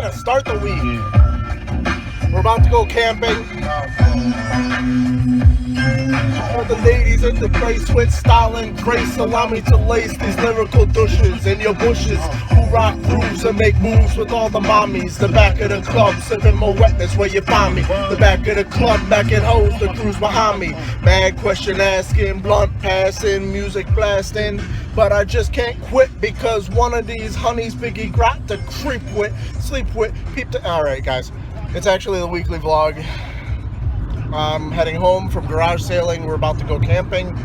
to start the week. We're about to go camping. All the ladies in the place with style and grace. Allow me to lace these lyrical douches in your bushes who rock grooves and make moves with all the mommies. The back of the club, sipping more wetness where you find me. The back of the club, back at hoes, the crew's behind me. Mad question asking, blunt passing, music blasting. But I just can't quit because one of these honeys Biggie got to creep with, sleep with, peep to. Alright, guys, it's actually the weekly vlog. I'm heading home from garage sailing. We're about to go camping.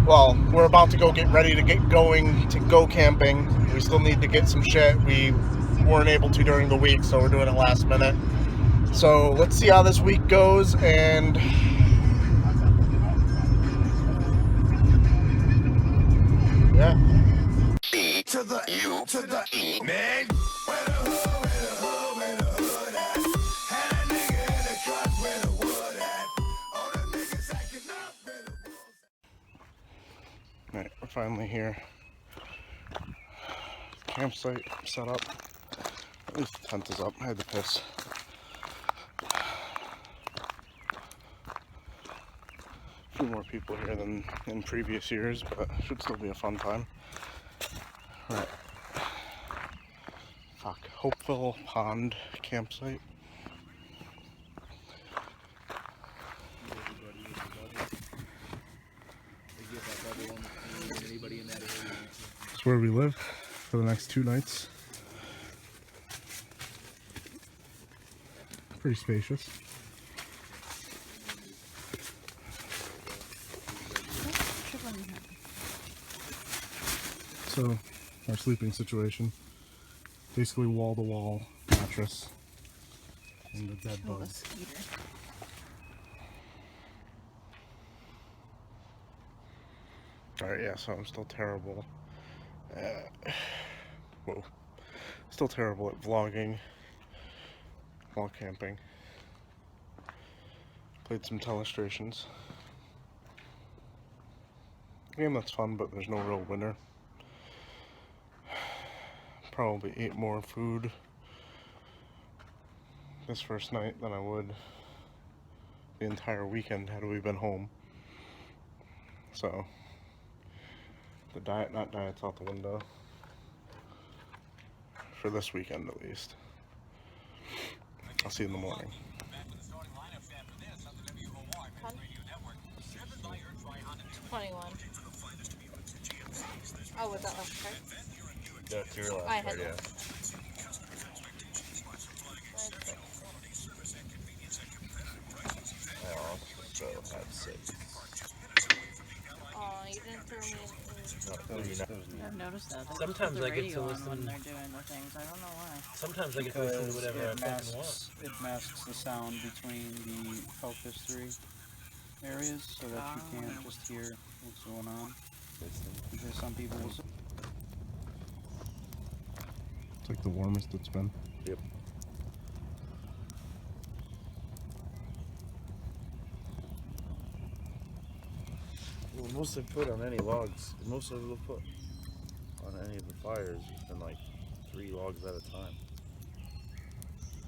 Well, we're about to go get ready to get going to go camping. We still need to get some shit. We weren't able to during the week, so we're doing it last minute. So let's see how this week goes, and yeah. E to the U to the E, man. Alright, we're finally here. Campsite set up. At least the tent is up. I had to piss. A few more people here than in previous years, but it should still be a fun time. Alright. Fuck. Hopeville Pond campsite. It's where we live for the next 2 nights. Pretty spacious. So, our sleeping situation, basically wall-to-wall mattress and a dead bug. Alright, yeah, so I'm still terrible. Whoa. Still terrible at vlogging while camping. Played some telestrations. Game that's fun, but there's no real winner. Probably ate more food this first night than I would the entire weekend had we been home. So the diet's out the window for this weekend at least. I'll see you in the morning. 21. Oh, was that last card? That's your last I had card, yeah. Oh, so have 6. Oh, you didn't throw me in. I've noticed that. They Sometimes put the I get to radio on listen- when they're doing the things. I don't know why. Sometimes I get to listen to whatever I it fucking want. masks, it masks the sound between the Focus 3 areas so that you can't just hear what's going on. Because some people will... It's like the warmest it's been. Yep. Well, most they put on any logs, most of them put on any of the fires has been like 3 logs at a time.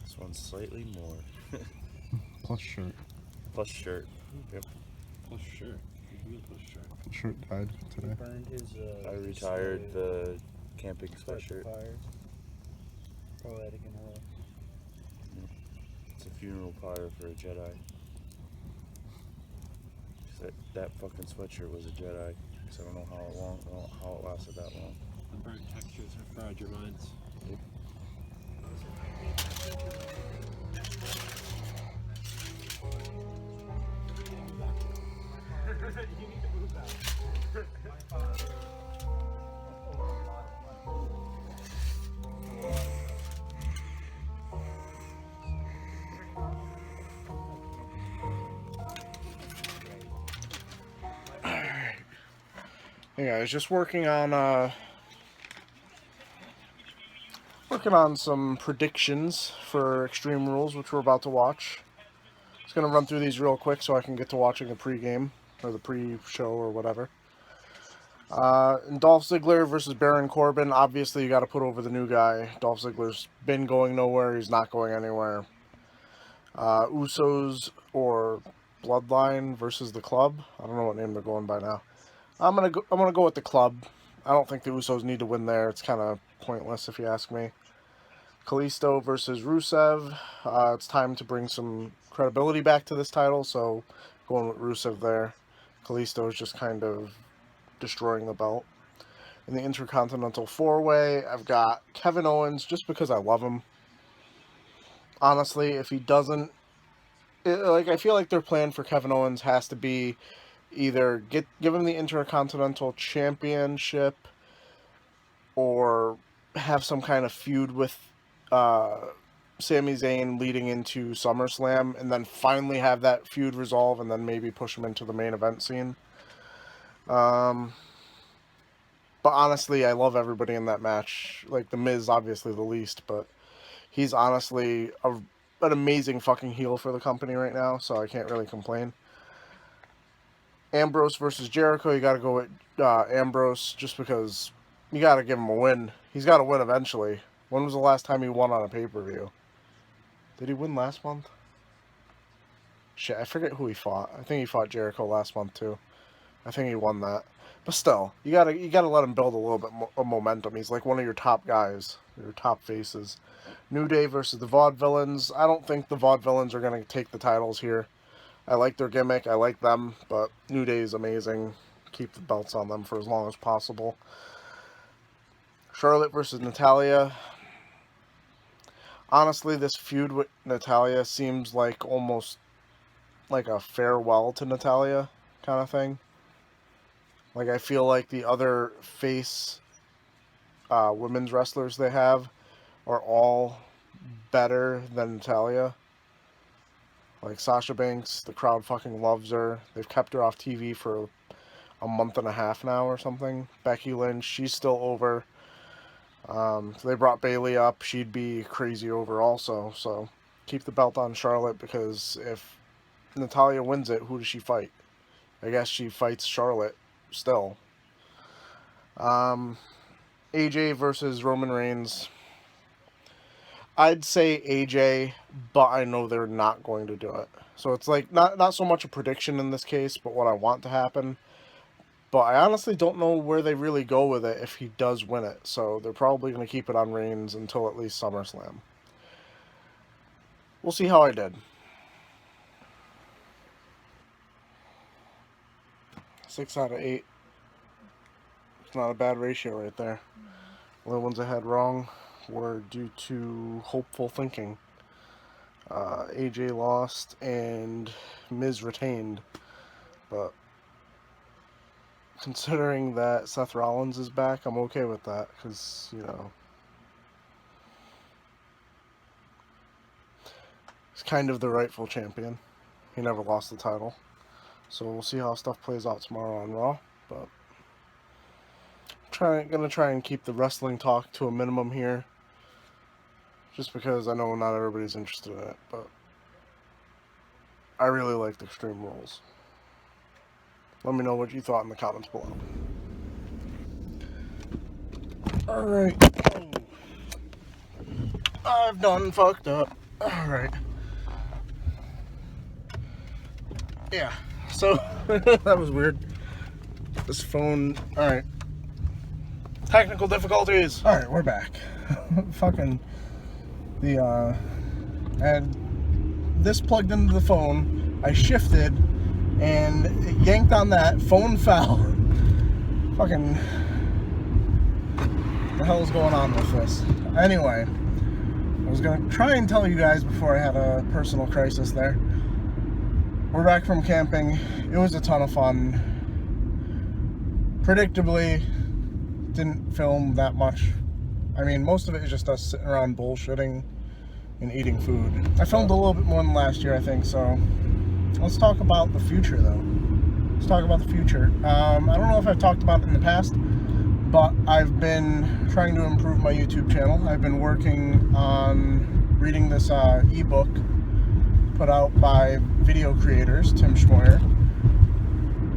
This one's slightly more. Plus shirt. Plus shirt. Yep. Plus shirt. Plus shirt. Shirt died today. Burned his, I retired the camping sweatshirt. Poetic in a way. It's a funeral pyre for a Jedi. That fucking sweatshirt was a Jedi. So I don't know how it lasted that long. The burnt textures have fried your minds. Yep. Hey guys, just working on some predictions for Extreme Rules, which we're about to watch. Just gonna run through these real quick so I can get to watching the pre-game or the pre-show or whatever. And Dolph Ziggler versus Baron Corbin. Obviously, you got to put over the new guy. Dolph Ziggler's been going nowhere. He's not going anywhere. Usos or Bloodline versus the Club. I don't know what name they're going by now. I'm gonna go with the Club. I don't think the Usos need to win there. It's kind of pointless if you ask me. Kalisto versus Rusev. It's time to bring some credibility back to this title, so going with Rusev there. Kalisto is just kind of destroying the belt. In the Intercontinental 4-Way, I've got Kevin Owens, just because I love him. Honestly, if he doesn't... I feel like their plan for Kevin Owens has to be either give him the Intercontinental Championship or have some kind of feud with Sami Zayn leading into SummerSlam, and then finally have that feud resolve, and then maybe push him into the main event scene. But honestly, I love everybody in that match. Like, The Miz, obviously the least, but he's honestly an amazing fucking heel for the company right now, so I can't really complain. Ambrose versus Jericho, you gotta go with Ambrose, just because you gotta give him a win. He's gotta win eventually. When was the last time he won on a pay-per-view? Did he win last month? Shit, I forget who he fought. I think he fought Jericho last month too. I think he won that. But still, you gotta let him build a little bit of momentum. He's like one of your top guys, your top faces. New Day versus the Vaudevillains. I don't think the Vaudevillains are gonna take the titles here. I like their gimmick, I like them, but New Day is amazing. Keep the belts on them for as long as possible. Charlotte versus Natalya. Honestly, this feud with Natalya seems like almost like a farewell to Natalya kind of thing. Like, I feel like the other face women's wrestlers they have are all better than Natalya. Like Sasha Banks, the crowd fucking loves her. They've kept her off TV for a month and a half now or something. Becky Lynch, she's still over. So they brought Bayley up. She'd be crazy over also. So keep the belt on Charlotte, because if Natalya wins it, who does she fight? I guess she fights Charlotte still. AJ versus Roman Reigns. I'd say AJ, but I know they're not going to do it. So it's like not so much a prediction in this case, but what I want to happen. But I honestly don't know where they really go with it if he does win it. So they're probably going to keep it on Reigns until at least SummerSlam. We'll see how I did. 6 out of 8. It's not a bad ratio right there. The only ones I had wrong were due to hopeful thinking. AJ lost and Miz retained. But considering that Seth Rollins is back, I'm okay with that, because, you know, he's kind of the rightful champion. He never lost the title. So we'll see how stuff plays out tomorrow on Raw. But gonna try and keep the wrestling talk to a minimum here, just because I know not everybody's interested in it, but I really liked Extreme Rules. Let me know what you thought in the comments below. Alright. I've done fucked up. Alright. Yeah. So, that was weird. This phone... Alright. Technical difficulties! Alright, we're back. Fucking... I had this plugged into the phone. I shifted and it yanked on that. Phone fell. Fucking... What the hell is going on with this? Anyway, I was gonna try and tell you guys before I had a personal crisis there. We're back from camping. It was a ton of fun. Predictably, didn't film that much. I mean, most of it is just us sitting around bullshitting and eating food. I filmed a little bit more than last year, I think, so let's talk about the future, though. Let's talk about the future. I don't know if I've talked about it in the past, but I've been trying to improve my YouTube channel. I've been working on reading this ebook put out by video creators, Tim Schmoyer,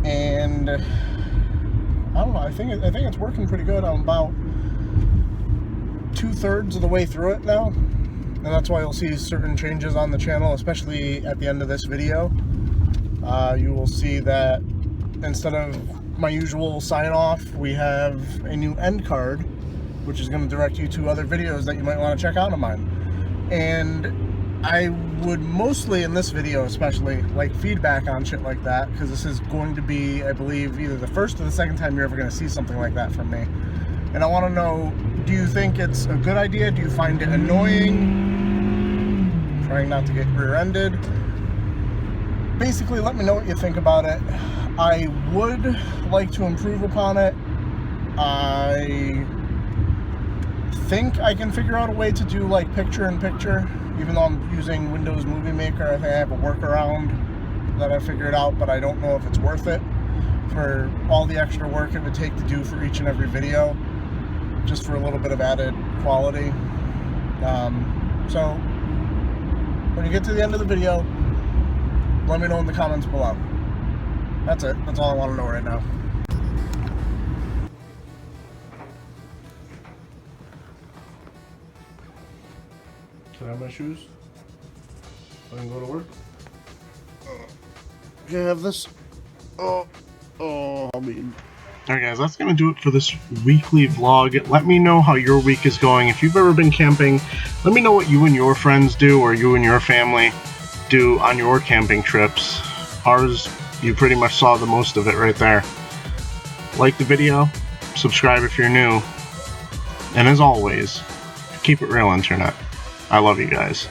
and I don't know. I think it's working pretty good. I'm about 2/3 of the way through it now, and that's why you'll see certain changes on the channel, especially at the end of this video. You will see that instead of my usual sign off, we have a new end card, which is going to direct you to other videos that you might want to check out of mine. And I would mostly, in this video especially, like feedback on shit like that, because this is going to be, I believe, either the first or the second time you're ever going to see something like that from me. And I want to know, do you think it's a good idea? Do you find it annoying? Trying not to get rear-ended. Basically, let me know what you think about it. I would like to improve upon it. I think I can figure out a way to do like picture-in-picture. Even though I'm using Windows Movie Maker, I think I have a workaround that I figured out, but I don't know if it's worth it for all the extra work it would take to do for each and every video, just for a little bit of added quality. So when you get to the end of the video, let me know in the comments below. That's it. That's all I want to know right now. Can I have my shoes? So I can go to work? Can I have this? I'll be... Alright guys, that's going to do it for this weekly vlog. Let me know how your week is going. If you've ever been camping, let me know what you and your friends do, or you and your family do on your camping trips. Ours, you pretty much saw the most of it right there. Like the video, subscribe if you're new, and as always, keep it real, internet. I love you guys.